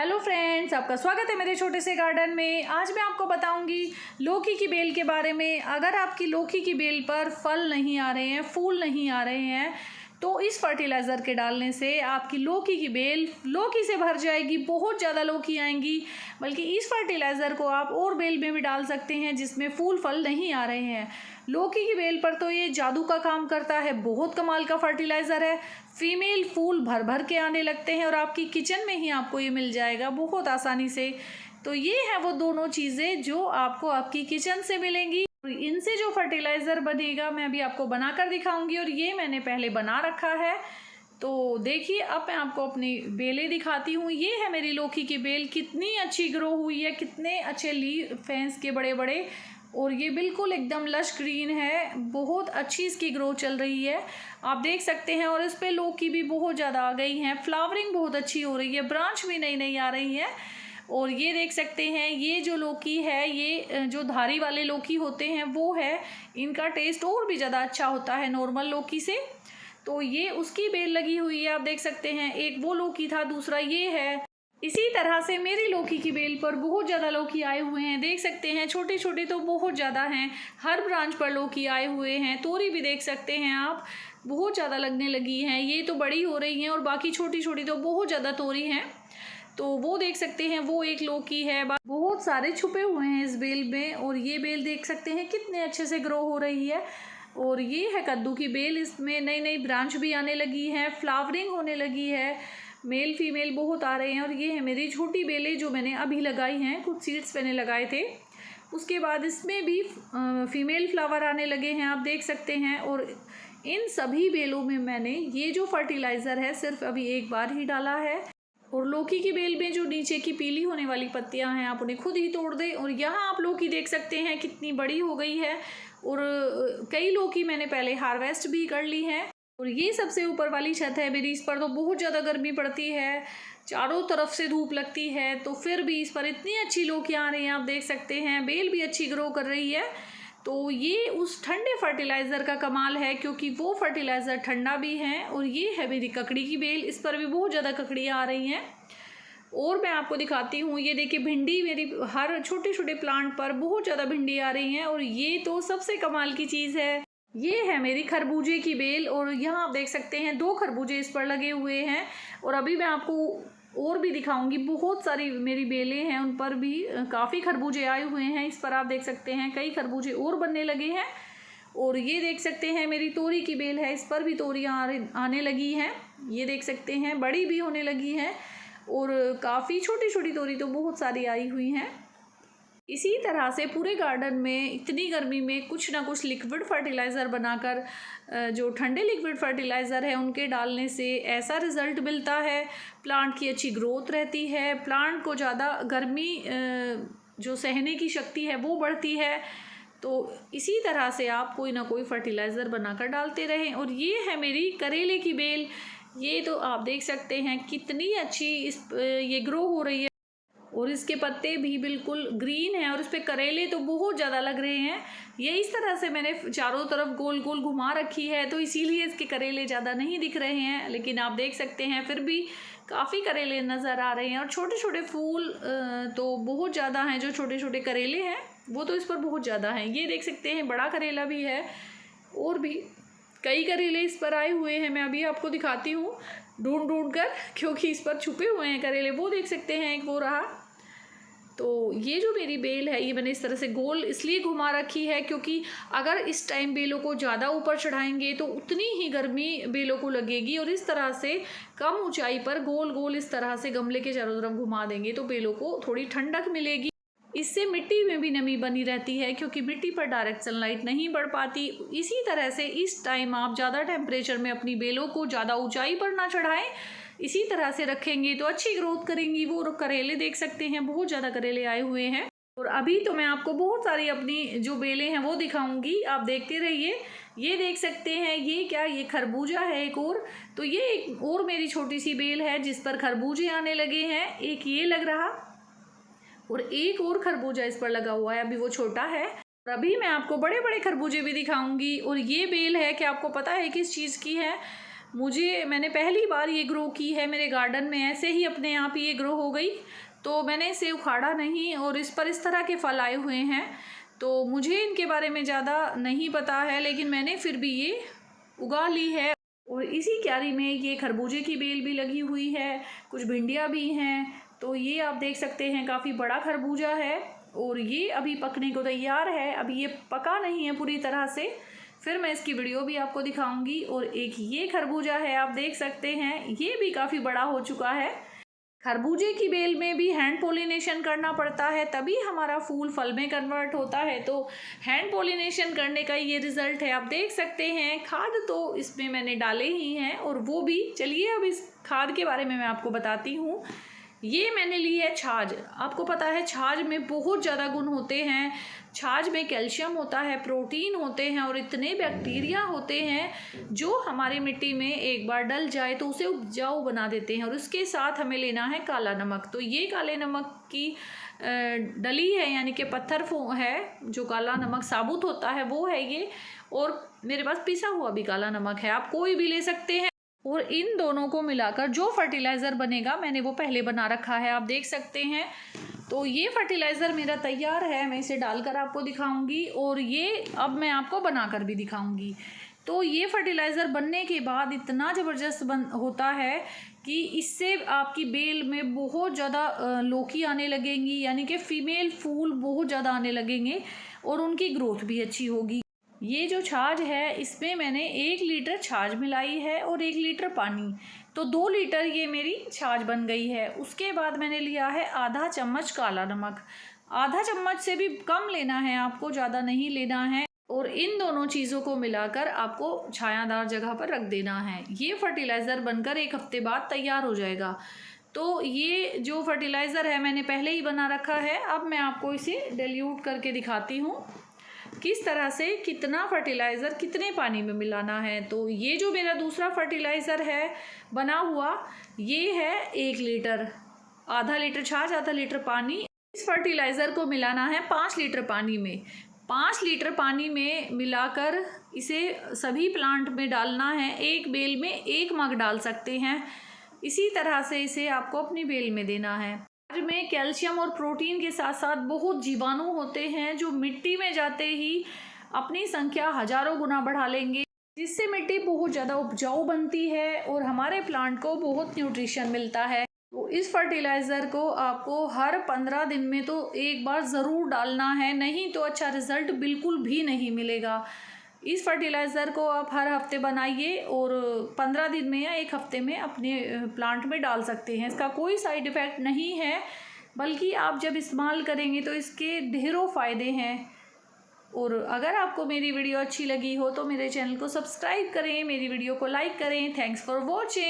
Hello friends, आपका स्वागत है मेरे छोटे से गार्डन में। आज मैं आपको बताऊंगी लौकी की बेल के बारे में। अगर आपकी लौकी की बेल पर फल नहीं आ रहे हैं, फूल नहीं आ रहे हैं, तो इस फर्टिलाइज़र के डालने से आपकी लौकी की बेल लौकी से भर जाएगी, बहुत ज़्यादा लौकी आएंगी। बल्कि इस फर्टिलाइज़र को आप और बेल में भी डाल सकते हैं जिसमें फूल फल नहीं आ रहे हैं। लौकी की बेल पर तो ये जादू का काम करता है, बहुत कमाल का फर्टिलाइज़र है। फीमेल फूल भर भर के आने लगते हैं और आपकी किचन में ही आपको ये मिल जाएगा बहुत आसानी से। तो ये है वो दोनों चीज़ें जो आपको आपकी किचन से मिलेंगी। इनसे जो फर्टिलाइज़र बनेगा मैं अभी आपको बनाकर दिखाऊंगी, और ये मैंने पहले बना रखा है। तो देखिए, अब मैं आपको अपनी बेलें दिखाती हूँ। ये है मेरी लौकी की बेल, कितनी अच्छी ग्रो हुई है, कितने अच्छे लीफ हैं इसके बड़े बड़े, और ये बिल्कुल एकदम लश ग्रीन है। बहुत अच्छी इसकी ग्रोथ चल रही है, आप देख सकते हैं। और इस पे लौकी भी बहुत ज़्यादा आ गई हैं, फ्लावरिंग बहुत अच्छी हो रही है, ब्रांच भी नई नई आ रही है। और ये देख सकते हैं, ये जो लौकी है, ये जो धारी वाले लौकी होते हैं वो है, इनका टेस्ट और भी ज़्यादा अच्छा होता है नॉर्मल लौकी से। तो ये उसकी बेल लगी हुई है, आप देख सकते हैं। एक वो लौकी था, दूसरा ये है। इसी तरह से मेरी लौकी की बेल पर बहुत ज़्यादा लौकी आए हुए हैं, देख सकते हैं। छोटे छोटे तो बहुत ज़्यादा हैं, हर ब्रांच पर लौकी आए हुए हैं। तोरी भी देख सकते हैं आप, बहुत ज़्यादा लगने लगी हैं। ये तो बड़ी हो रही हैं और बाकी छोटी छोटी तो बहुत ज़्यादा तोरी हैं। तो वो देख सकते हैं, वो एक लौकी है। बहुत सारे छुपे हुए हैं इस बेल में, और ये बेल देख सकते हैं कितने अच्छे से ग्रो हो रही है। और ये है कद्दू की बेल, इसमें नई नई ब्रांच भी आने लगी है, फ्लावरिंग होने लगी है, मेल फीमेल बहुत आ रहे हैं। और ये है मेरी छोटी बेलें जो मैंने अभी लगाई हैं, कुछ सीड्स मैंने लगाए थे। उसके बाद इसमें भी फीमेल फ्लावर आने लगे हैं, आप देख सकते हैं। और इन सभी बेलों में मैंने ये जो फर्टिलाइज़र है सिर्फ अभी एक बार ही डाला है। और लौकी की बेल में जो नीचे की पीली होने वाली पत्तियां हैं, आप उन्हें खुद ही तोड़ दें। और यहाँ आप लौकी देख सकते हैं कितनी बड़ी हो गई है, और कई लौकी मैंने पहले हार्वेस्ट भी कर ली है। और ये सबसे ऊपर वाली छत है मेरी, इस पर तो बहुत ज़्यादा गर्मी पड़ती है, चारों तरफ से धूप लगती है, तो फिर भी इस पर इतनी अच्छी लौकियाँ आ रही हैं, आप देख सकते हैं। बेल भी अच्छी ग्रो कर रही है। तो ये उस ठंडे फर्टिलाइज़र का कमाल है, क्योंकि वो फर्टिलाइज़र ठंडा भी है। और ये है मेरी ककड़ी की बेल, इस पर भी बहुत ज़्यादा ककड़ियाँ आ रही हैं। और मैं आपको दिखाती हूँ, ये देखिए भिंडी, मेरी हर छोटे छोटे प्लांट पर बहुत ज़्यादा भिंडी आ रही हैं। और ये तो सबसे कमाल की चीज़ है, ये है मेरी खरबूजे की बेल। और यहाँ आप देख सकते हैं 2 खरबूजे इस पर लगे हुए हैं। और अभी मैं आपको और भी दिखाऊंगी, बहुत सारी मेरी बेलें हैं, उन पर भी काफ़ी खरबूजे आए हुए हैं। इस पर आप देख सकते हैं कई खरबूजे और बनने लगे हैं। और ये देख सकते हैं मेरी तोरी की बेल है, इस पर भी तोरियाँ आने लगी हैं, ये देख सकते हैं, बड़ी भी होने लगी हैं। और काफ़ी छोटी छोटी तोरी तो बहुत सारी आई हुई हैं। इसी तरह से पूरे गार्डन में इतनी गर्मी में कुछ ना कुछ लिक्विड फर्टिलाइज़र बनाकर, जो ठंडे लिक्विड फर्टिलाइज़र है उनके डालने से ऐसा रिज़ल्ट मिलता है, प्लांट की अच्छी ग्रोथ रहती है, प्लांट को ज़्यादा गर्मी जो सहने की शक्ति है वो बढ़ती है। तो इसी तरह से आप कोई ना कोई फर्टिलाइज़र बनाकर डालते रहें। और ये है मेरी करेले की बेल, ये तो आप देख सकते हैं कितनी अच्छी ये ग्रो हो रही है। और इसके पत्ते भी बिल्कुल ग्रीन हैं, और इस पे करेले तो बहुत ज़्यादा लग रहे हैं। ये इस तरह से मैंने चारों तरफ गोल गोल घुमा रखी है, तो इसीलिए इसके करेले ज़्यादा नहीं दिख रहे हैं, लेकिन आप देख सकते हैं फिर भी काफ़ी करेले नज़र आ रहे हैं। और छोटे छोटे फूल तो बहुत ज़्यादा हैं, जो छोटे छोटे करेले हैं वो तो इस पर बहुत ज़्यादा हैं। ये देख सकते हैं बड़ा करेला भी है, और भी कई करेले इस पर आए हुए हैं। मैं अभी आपको दिखाती हूँ ढूंढ ढूंढ कर, क्योंकि इस पर छुपे हुए हैं करेले। वो देख सकते हैं, एक वो रहा। तो ये जो मेरी बेल है, ये मैंने इस तरह से गोल इसलिए घुमा रखी है, क्योंकि अगर इस टाइम बेलों को ज़्यादा ऊपर चढ़ाएंगे तो उतनी ही गर्मी बेलों को लगेगी। और इस तरह से कम ऊंचाई पर गोल गोल इस तरह से गमले के चारों तरफ घुमा देंगे तो बेलों को थोड़ी ठंडक मिलेगी। इससे मिट्टी में भी नमी बनी रहती है, क्योंकि मिट्टी पर डायरेक्ट सनलाइट नहीं बढ़ पाती। इसी तरह से इस टाइम आप ज़्यादा टेम्परेचर में अपनी बेलों को ज़्यादा ऊंचाई पर ना चढ़ाएं, इसी तरह से रखेंगे तो अच्छी ग्रोथ करेंगी। वो करेले देख सकते हैं, बहुत ज़्यादा करेले आए हुए हैं। और अभी तो मैं आपको बहुत सारी अपनी जो बेलें हैं वो दिखाऊंगी, आप देखते रहिए। ये देख सकते हैं, ये क्या, ये खरबूजा है एक और। तो ये एक और मेरी छोटी सी बेल है जिस पर खरबूजे आने लगे हैं, एक ये लग रहा, और एक और खरबूजा इस पर लगा हुआ है, अभी वो छोटा है। और अभी मैं आपको बड़े बड़े खरबूजे भी दिखाऊंगी। और ये बेल है, क्या आपको पता है किस चीज़ की है? मैंने पहली बार ये ग्रो की है मेरे गार्डन में, ऐसे ही अपने आप ये ग्रो हो गई। तो मैंने इसे उखाड़ा नहीं और इस पर इस तरह के फल आए हुए हैं। तो मुझे इनके बारे में ज़्यादा नहीं पता है, लेकिन मैंने फिर भी ये उगा ली है। और इसी क्यारी में ये खरबूजे की बेल भी लगी हुई है, कुछ भिंडियाँ भी हैं। तो ये आप देख सकते हैं काफ़ी बड़ा खरबूजा है और ये अभी पकने को तैयार है। अभी ये पका नहीं है पूरी तरह से, फिर मैं इसकी वीडियो भी आपको दिखाऊंगी। और एक ये खरबूजा है, आप देख सकते हैं, ये भी काफ़ी बड़ा हो चुका है। खरबूजे की बेल में भी हैंड पॉलिनेशन करना पड़ता है, तभी हमारा फूल फल में कन्वर्ट होता है। तो हैंड पॉलिनेशन करने का ये रिज़ल्ट है, आप देख सकते हैं। खाद तो इसमें मैंने डाले ही हैं, और वो भी, चलिए अब इस खाद के बारे में मैं आपको बताती हूँ। ये मैंने ली है छाछ। आपको पता है छाछ में बहुत ज़्यादा गुण होते हैं। छाछ में कैल्शियम होता है, प्रोटीन होते हैं और इतने बैक्टीरिया होते हैं जो हमारी मिट्टी में एक बार डल जाए तो उसे उपजाऊ बना देते हैं। और उसके साथ हमें लेना है काला नमक। तो ये काले नमक की डली है, यानी कि पत्थर है, जो काला नमक साबुत होता है वो है ये। और मेरे पास पिसा हुआ भी काला नमक है, आप कोई भी ले सकते हैं। और इन दोनों को मिलाकर जो फर्टिलाइज़र बनेगा, मैंने वो पहले बना रखा है, आप देख सकते हैं। तो ये फर्टिलाइज़र मेरा तैयार है, मैं इसे डालकर आपको दिखाऊंगी और ये अब मैं आपको बनाकर भी दिखाऊंगी। तो ये फर्टिलाइज़र बनने के बाद इतना ज़बरदस्त होता है कि इससे आपकी बेल में बहुत ज़्यादा लौकी आने लगेंगी, यानी कि फ़ीमेल फूल बहुत ज़्यादा आने लगेंगे और उनकी ग्रोथ भी अच्छी होगी। ये जो छाछ है, इसमें मैंने 1 लीटर छाछ मिलाई है और 1 लीटर पानी, तो 2 लीटर ये मेरी छाछ बन गई है। उसके बाद मैंने लिया है आधा चम्मच काला नमक। आधा चम्मच से भी कम लेना है आपको, ज़्यादा नहीं लेना है। और इन दोनों चीज़ों को मिलाकर आपको छायादार जगह पर रख देना है। ये फर्टिलाइज़र बनकर 1 हफ्ते बाद तैयार हो जाएगा। तो ये जो फर्टिलाइज़र है मैंने पहले ही बना रखा है। अब मैं आपको इसे डिल्यूट करके दिखाती हूँ किस तरह से कितना फर्टिलाइज़र कितने पानी में मिलाना है। तो ये जो मेरा दूसरा फर्टिलाइज़र है बना हुआ, ये है 1 लीटर, आधा लीटर छाछ, आधा लीटर पानी। इस फर्टिलाइज़र को मिलाना है 5 लीटर पानी में। 5 लीटर पानी में मिलाकर इसे सभी प्लांट में डालना है। एक बेल में 1 मग डाल सकते हैं। इसी तरह से इसे आपको अपनी बेल में देना है। छाछ में कैल्शियम और प्रोटीन के साथ साथ बहुत जीवाणु होते हैं जो मिट्टी में जाते ही अपनी संख्या हजारों गुना बढ़ा लेंगे, जिससे मिट्टी बहुत ज़्यादा उपजाऊ बनती है और हमारे प्लांट को बहुत न्यूट्रिशन मिलता है। तो इस फर्टिलाइज़र को आपको हर 15 दिन में तो एक बार ज़रूर डालना है, नहीं तो अच्छा रिज़ल्ट बिल्कुल भी नहीं मिलेगा। इस फर्टिलाइज़र को आप हर हफ्ते बनाइए और 15 दिन में या 1 हफ्ते में अपने प्लांट में डाल सकते हैं। इसका कोई साइड इफ़ेक्ट नहीं है, बल्कि आप जब इस्तेमाल करेंगे तो इसके ढेरों फ़ायदे हैं। और अगर आपको मेरी वीडियो अच्छी लगी हो तो मेरे चैनल को सब्सक्राइब करें, मेरी वीडियो को लाइक करें। Thanks for watching.